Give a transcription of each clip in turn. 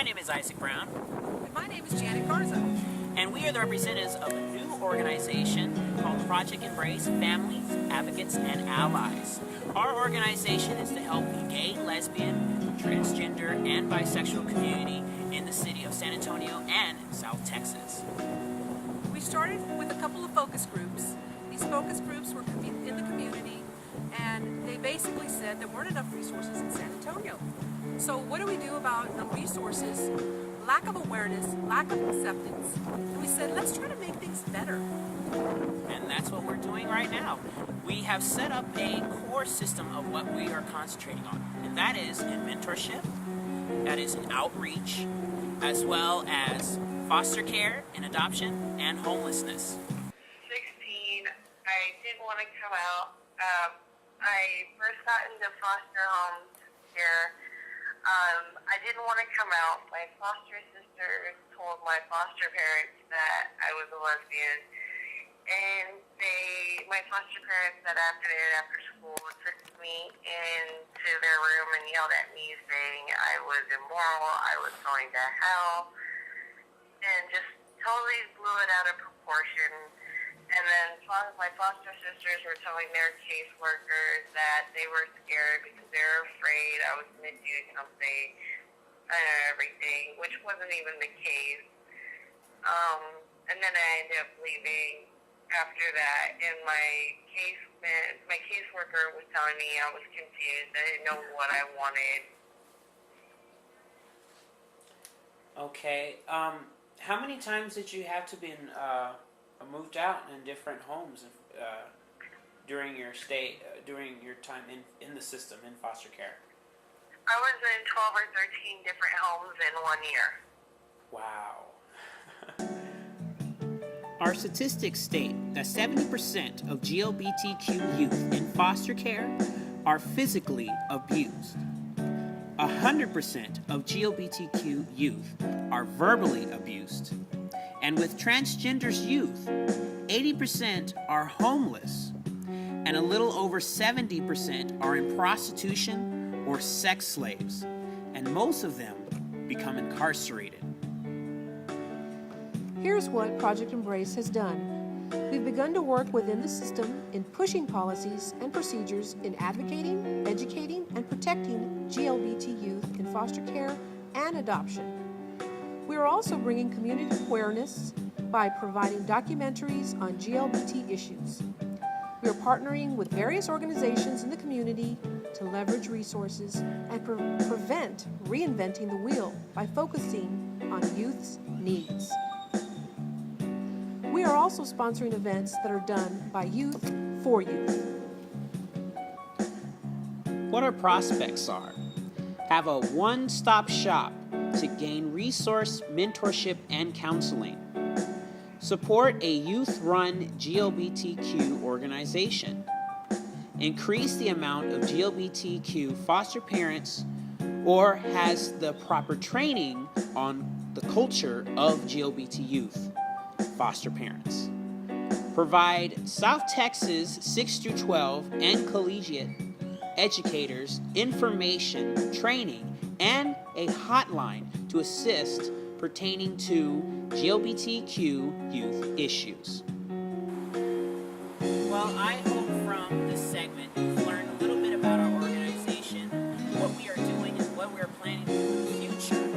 name is Isaac Brown. And my name is Janet Garza. And we are the representatives of a new organization called Project Embrace Families, Advocates, and Allies. Our organization is to help the gay, lesbian, transgender, and bisexual community in the city of San Antonio and South Texas. We started with a couple of focus groups. These focus groups were in the community, and they basically said there weren't enough resources in San Antonio. So what do we do about the resources, lack of awareness, lack of acceptance? And we said, let's try to make things better. And that's what we're doing right now. We have set up a core system of what we are concentrating on, and that is in mentorship, that is in outreach, as well as foster care and adoption and homelessness. 16, I didn't want to come out. I first got into foster home care. I didn't want to come out. My foster sister told my foster parents that I was a lesbian, and my foster parents that afternoon after school took me into their room and yelled at me saying I was immoral, I was going to hell, and just totally blew it out of proportion. And then my foster sisters were telling their caseworkers that they were scared because they were afraid I was going to do something and everything, which wasn't even the case. And then I ended up leaving after that, and my caseworker was telling me I was confused. I didn't know what I wanted. Okay. How many times did you have to be moved out in different homes during your stay, during your time in the system in foster care? I was in 12 or 13 different homes in 1 year. Wow. Our statistics state that 70% of GLBTQ youth in foster care are physically abused. 100% of GLBTQ youth are verbally abused. And with transgender's youth, 80% are homeless, and a little over 70% are in prostitution or sex slaves, and most of them become incarcerated. Here's what Project Embrace has done. We've begun to work within the system in pushing policies and procedures in advocating, educating, and protecting GLBT youth in foster care and adoption. We are also bringing community awareness by providing documentaries on GLBT issues. We are partnering with various organizations in the community to leverage resources and prevent reinventing the wheel by focusing on youth's needs. We are also sponsoring events that are done by youth for youth. What our prospects are: have a one-stop shop to gain resource, mentorship, and counseling. Support a youth-run GLBTQ organization. Increase the amount of GLBTQ foster parents or has the proper training on the culture of GLBT youth foster parents. Provide South Texas 6 through 12 and collegiate educators information, training, and a hotline to assist pertaining to GLBTQ youth issues. Well, I hope from this segment you've learned a little bit about our organization, what we are doing, and what we're planning to do in the future.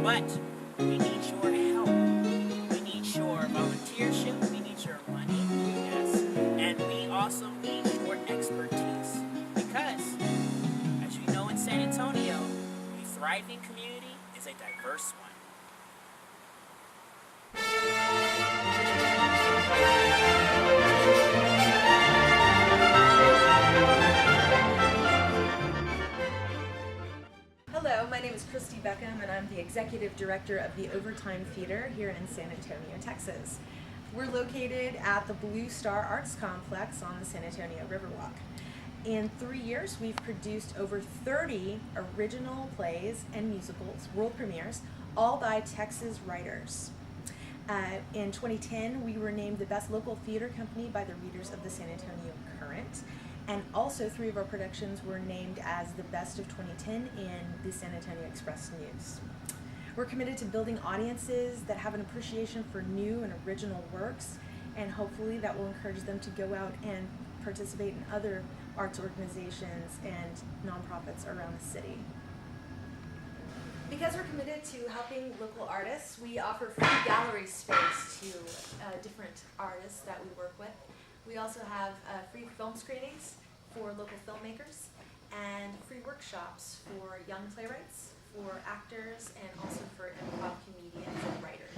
But we need your help. We need your volunteership. We need your money, yes, and we also need your expertise. Because, as you know, in San Antonio, a thriving community is a diverse one. Hello, my name is Christy Beckham, and I'm the Executive Director of the Overtime Theater here in San Antonio, Texas. We're located at the Blue Star Arts Complex on the San Antonio Riverwalk. In 3 years, we've produced over 30 original plays and musicals, world premieres, all by Texas writers. In 2010, we were named the best local theater company by the readers of the San Antonio Current. And also 3 of our productions were named as the best of 2010 in the San Antonio Express News. We're committed to building audiences that have an appreciation for new and original works, and hopefully that will encourage them to go out and participate in other arts organizations and nonprofits around the city. Because we're committed to helping local artists, we offer free gallery space to different artists that we work with. We also have free film screenings for local filmmakers and free workshops for young playwrights, for actors, and also for improv comedians and writers.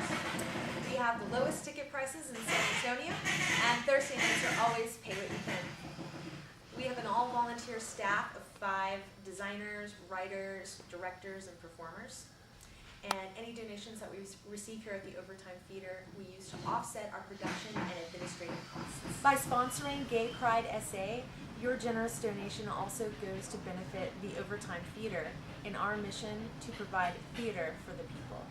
We have the lowest ticket prices in San Antonio, and Thursday nights are always pay what you can. We have an all-volunteer staff of 5 designers, writers, directors, and performers. And any donations that we receive here at the Overtime Theater, we use to offset our production and administrative costs. By sponsoring Gay Pride SA, your generous donation also goes to benefit the Overtime Theater in our mission to provide theater for the people.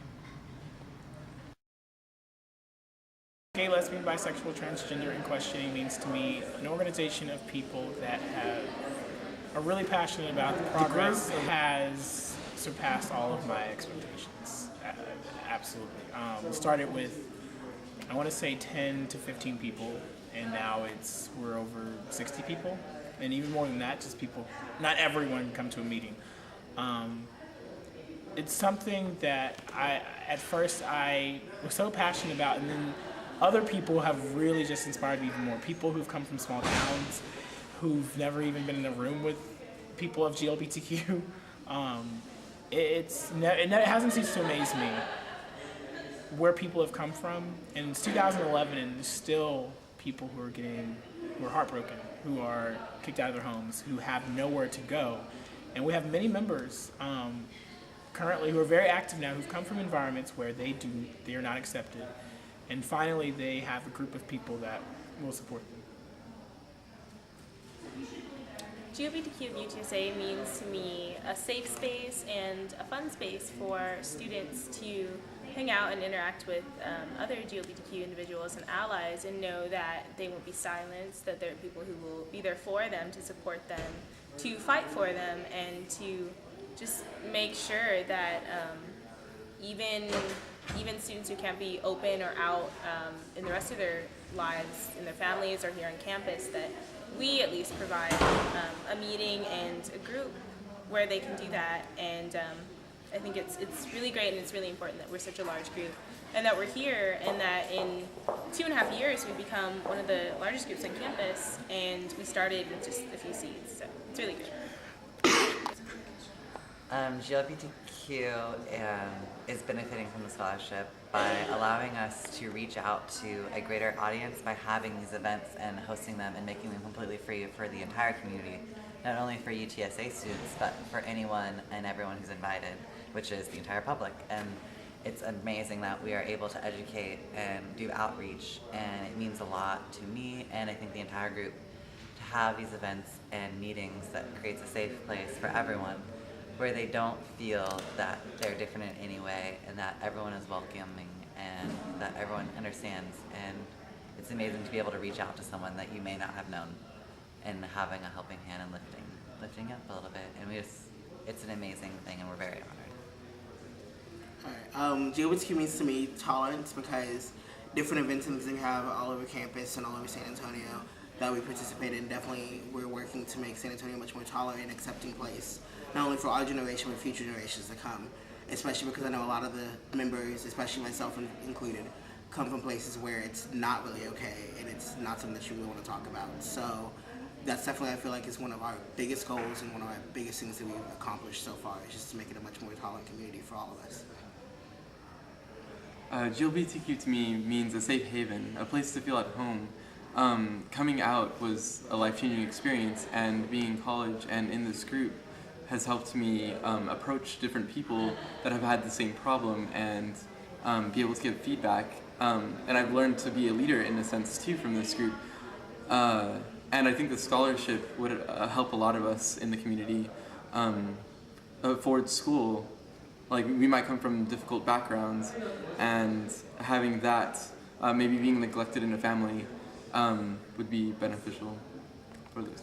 Gay, lesbian, bisexual, transgender, and questioning means to me an organization of people that are really passionate about the progress. Has surpassed all of my expectations. Absolutely. We started with, I want to say 10 to 15 people, and now we're over 60 people, and even more than that, just people. Not everyone come to a meeting. It's something that at first I was so passionate about, and then other people have really just inspired me even more. People who've come from small towns, who've never even been in a room with people of GLBTQ. It hasn't ceased to amaze me where people have come from. And it's 2011, and there's still people who are heartbroken, who are kicked out of their homes, who have nowhere to go. And we have many members currently who are very active now, who've come from environments where they are not accepted. And finally, they have a group of people that will support them. GLBTQ of UTSA means to me a safe space and a fun space for students to hang out and interact with other GLBTQ individuals and allies, and know that they won't be silenced, that there are people who will be there for them, to support them, to fight for them, and to just make sure that even students who can't be open or out in the rest of their lives, in their families or here on campus, that we at least provide a meeting and a group where they can do that. And I think it's really great, and it's really important that we're such a large group, and that we're here, and that in 2.5 years we've become one of the largest groups on campus, and we started with just a few seats, so it's really great. GLBTQ is benefiting from the scholarship by allowing us to reach out to a greater audience by having these events and hosting them and making them completely free for the entire community, not only for UTSA students, but for anyone and everyone who's invited, which is the entire public. And it's amazing that we are able to educate and do outreach, and it means a lot to me and I think the entire group to have these events and meetings that creates a safe place for everyone, where they don't feel that they're different in any way, and that everyone is welcoming and that everyone understands. And it's amazing to be able to reach out to someone that you may not have known and having a helping hand and lifting up a little bit. And it's an amazing thing, and we're very honored. GLBTQ means to me tolerance, because different events and things we have all over campus and all over San Antonio that we participate in, definitely we're working to make San Antonio a much more tolerant and accepting place, not only for our generation but future generations to come, especially because I know a lot of the members, especially myself included, come from places where it's not really okay and it's not something that you really want to talk about. So that's definitely, I feel like, is one of our biggest goals and one of our biggest things that we've accomplished so far, is just to make it a much more tolerant community for all of us. GLBTQ to me means a safe haven, a place to feel at home. Coming out was a life-changing experience, and being in college and in this group has helped me approach different people that have had the same problem and be able to give feedback. And I've learned to be a leader in a sense too from this group. And I think the scholarship would help a lot of us in the community afford school. Like, we might come from difficult backgrounds, and having that, maybe being neglected in a family, would be beneficial for this.